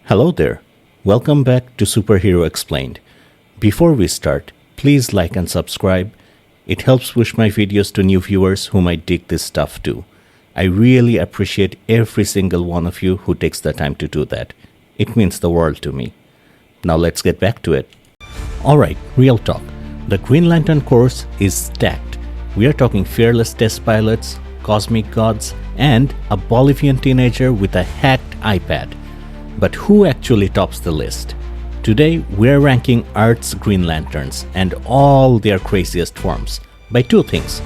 Hello there. Welcome back to Superhero Explained. Before we start, please like and subscribe. It helps push my videos to new viewers who might dig this stuff too. I really appreciate every single one of you who takes the time to do that. It means the world to me. Now let's get back to it. Alright, real talk. The Green Lantern course is stacked. We are talking fearless test pilots, cosmic gods, and a Bolivian teenager with a hacked iPad. But who actually tops the list? Today, we're ranking Earth's Green Lanterns and all their craziest forms by two things: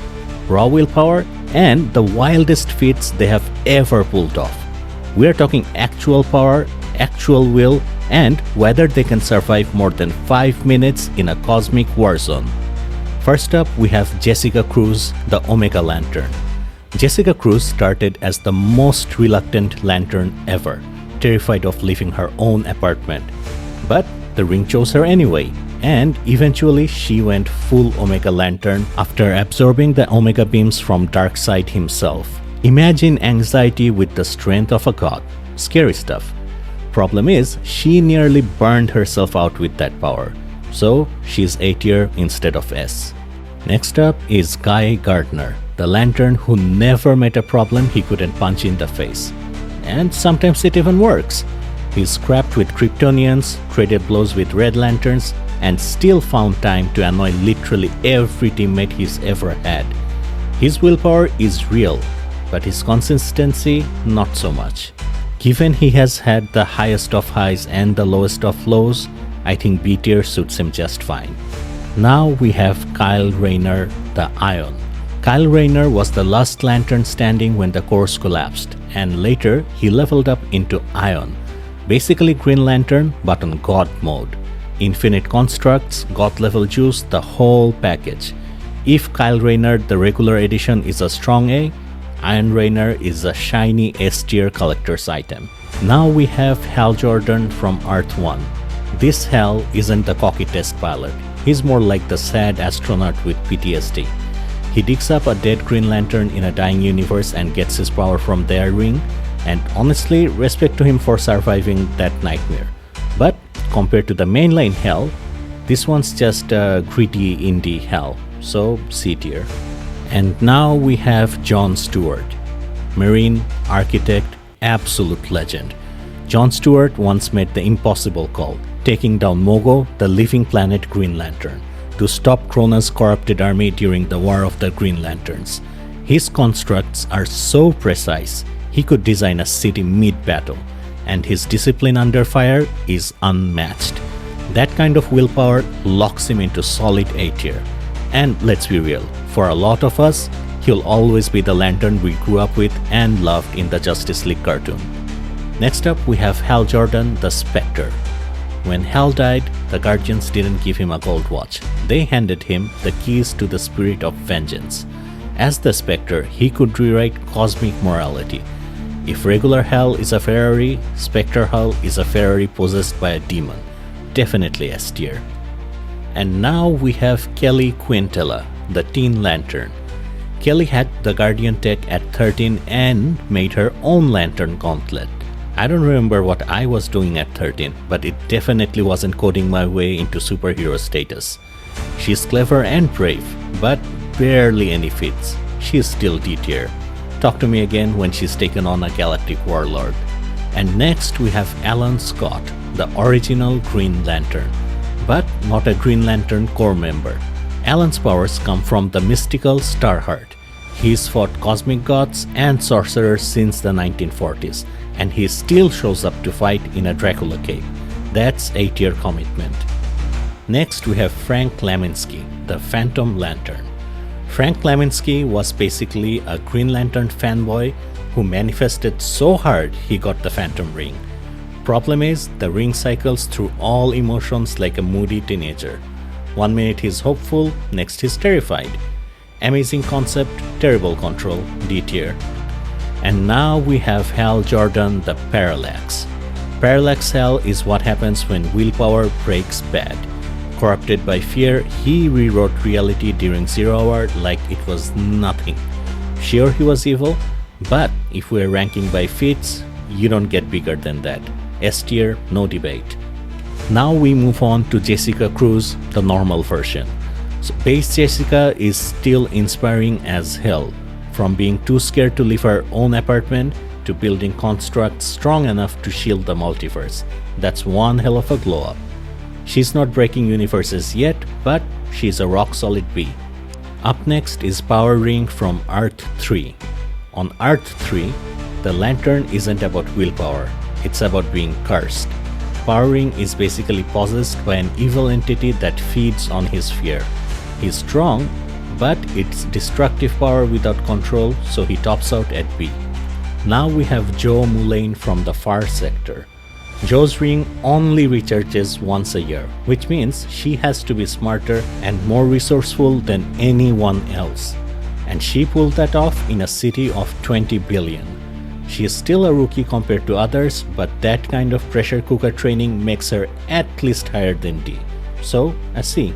raw willpower and the wildest feats they have ever pulled off. We're talking actual power, actual will, and whether they can survive more than 5 minutes in a cosmic war zone. First up, we have Jessica Cruz, the Omega Lantern. Jessica Cruz started as the most reluctant lantern ever, terrified of leaving her own apartment. But the ring chose her anyway, and eventually she went full Omega Lantern after absorbing the Omega beams from Darkseid himself. Imagine anxiety with the strength of a god. Scary stuff. Problem is, she nearly burned herself out with that power, so she's A tier instead of S. Next up is Guy Gardner, the lantern who never met a problem he couldn't punch in the face. And sometimes it even works. He's scrapped with Kryptonians, traded blows with Red Lanterns, and still found time to annoy literally every teammate he's ever had. His willpower is real, but his consistency not so much. Given he has had the highest of highs and the lowest of lows, I think B tier suits him just fine. Now we have Kyle Rayner, the Ion. Kyle Rayner was the last lantern standing when the course collapsed, and later he leveled up into Ion. Basically Green Lantern, but on God mode. Infinite constructs, God level juice, the whole package. If Kyle Rayner the regular edition is a strong A, Iron Rayner is a shiny S tier collector's item. Now we have Hal Jordan from Earth 1. This Hal isn't the cocky test pilot. He's more like the sad astronaut with PTSD. He digs up a dead Green Lantern in a dying universe and gets his power from their ring, and honestly, respect to him for surviving that nightmare. But compared to the mainline Hal, this one's just a gritty indie Hal, so C tier. And now we have John Stewart. Marine, architect, absolute legend. John Stewart once made the impossible call, taking down Mogo, the living planet Green Lantern, to stop Krona's corrupted army during the War of the Green Lanterns. His constructs are so precise, he could design a city mid-battle, and his discipline under fire is unmatched. That kind of willpower locks him into solid A tier. And let's be real, for a lot of us, he'll always be the lantern we grew up with and loved in the Justice League cartoon. Next up, we have Hal Jordan, the Spectre. When Hal died, the Guardians didn't give him a gold watch. They handed him the keys to the spirit of vengeance. As the Spectre, he could rewrite cosmic morality. If regular Hal is a Ferrari, Spectre Hal is a Ferrari possessed by a demon. Definitely S tier. And now we have Kelly Quintella, the Teen Lantern. Kelly had the Guardian tech at 13 and made her own lantern gauntlet. I don't remember what I was doing at 13, but it definitely wasn't coding my way into superhero status. She's clever and brave, but barely any feats. She's still D tier. Talk to me again when she's taken on a galactic warlord. And next we have Alan Scott, the original Green Lantern, but not a Green Lantern Corps member. Alan's powers come from the mystical Starheart. He's fought cosmic gods and sorcerers since the 1940s, and he still shows up to fight in a Dracula cape. That's A tier commitment. Next we have Frank Laminsky, the Phantom Lantern. Frank Laminsky was basically a Green Lantern fanboy who manifested so hard he got the Phantom Ring. Problem is, the ring cycles through all emotions like a moody teenager. 1 minute he's hopeful, next he's terrified. Amazing concept, terrible control, D tier. And now we have Hal Jordan, the Parallax. Parallax Hal is what happens when willpower breaks bad. Corrupted by fear, he rewrote reality during Zero Hour like it was nothing. Sure, he was evil, but if we're ranking by feats, you don't get bigger than that. S tier, no debate. Now we move on to Jessica Cruz, the normal version. So base Jessica is still inspiring as hell, from being too scared to leave her own apartment to building constructs strong enough to shield the multiverse. That's one hell of a glow up. She's not breaking universes yet, but she's a rock solid B. Up next is Power Ring from Earth 3. On Earth 3, the lantern isn't about willpower, it's about being cursed. Power Ring is basically possessed by an evil entity that feeds on his fear. He's strong, but it's destructive power without control, so he tops out at B. Now we have Jo Mullein from the Far Sector. Jo's ring only recharges once a year, which means she has to be smarter and more resourceful than anyone else. And she pulled that off in a city of 20 billion. She is still a rookie compared to others, but that kind of pressure cooker training makes her at least higher than D. So, a C.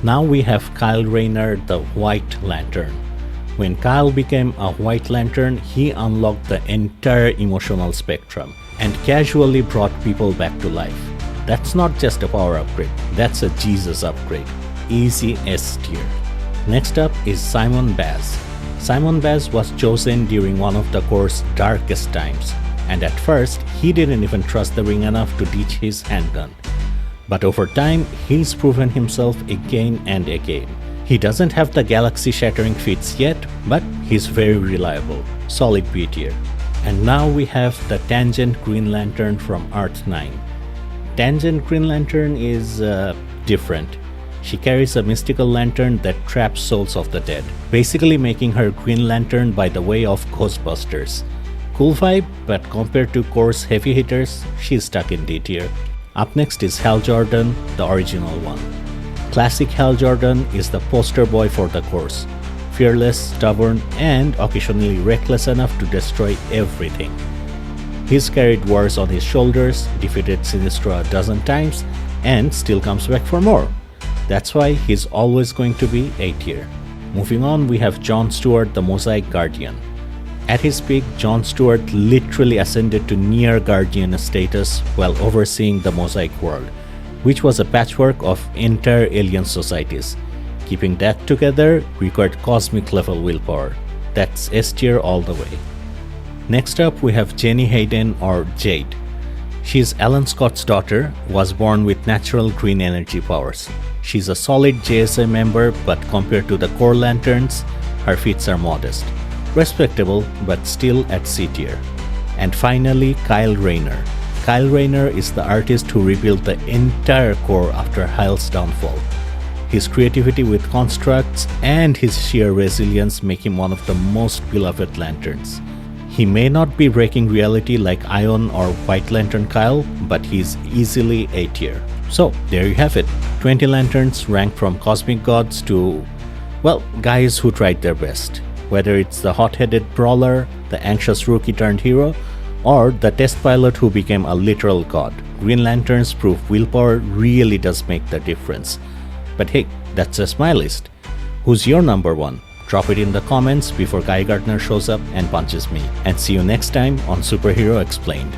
Now we have Kyle Rayner, the White Lantern. When Kyle became a White Lantern, he unlocked the entire emotional spectrum and casually brought people back to life. That's not just a power upgrade, that's a Jesus upgrade. Easy S tier. Next up is Simon Baz. Simon Baz was chosen during one of the Corps' darkest times, and at first he didn't even trust the ring enough to ditch his handgun. But over time, he's proven himself again and again. He doesn't have the galaxy-shattering feats yet, but he's very reliable. Solid B tier. And now we have the Tangent Green Lantern from Earth 9. Tangent Green Lantern is different. She carries a mystical lantern that traps souls of the dead, basically making her Green Lantern by the way of Ghostbusters. Cool vibe, but compared to Corps' heavy hitters, she's stuck in D tier. Up next is Hal Jordan, the original one. Classic Hal Jordan is the poster boy for the Corps. Fearless, stubborn, and occasionally reckless enough to destroy everything. He's carried wars on his shoulders, defeated Sinistra a dozen times, and still comes back for more. That's why he's always going to be A tier. Moving on, we have John Stewart, the Mosaic Guardian. At his peak, John Stewart literally ascended to near Guardian status while overseeing the Mosaic world, which was a patchwork of entire alien societies. Keeping that together required cosmic level willpower. That's S tier all the way. Next up, we have Jenny Hayden, or Jade. She's Alan Scott's daughter, was born with natural green energy powers. She's a solid JSA member, but compared to the core lanterns, her feats are modest. Respectable, but still at C tier. And finally, Kyle Rayner. Kyle Rayner is the artist who rebuilt the entire core after Hal's downfall. His creativity with constructs and his sheer resilience make him one of the most beloved lanterns. He may not be breaking reality like Ion or White Lantern Kyle, but he's easily A tier. So, there you have it. 20 lanterns ranked from cosmic gods to, well, guys who tried their best. Whether it's the hot-headed brawler, the anxious rookie turned hero, or the test pilot who became a literal god, Green Lanterns prove willpower really does make the difference. But hey, that's just my list. Who's your number one? Drop it in the comments before Guy Gardner shows up and punches me. And see you next time on Superhero Explained.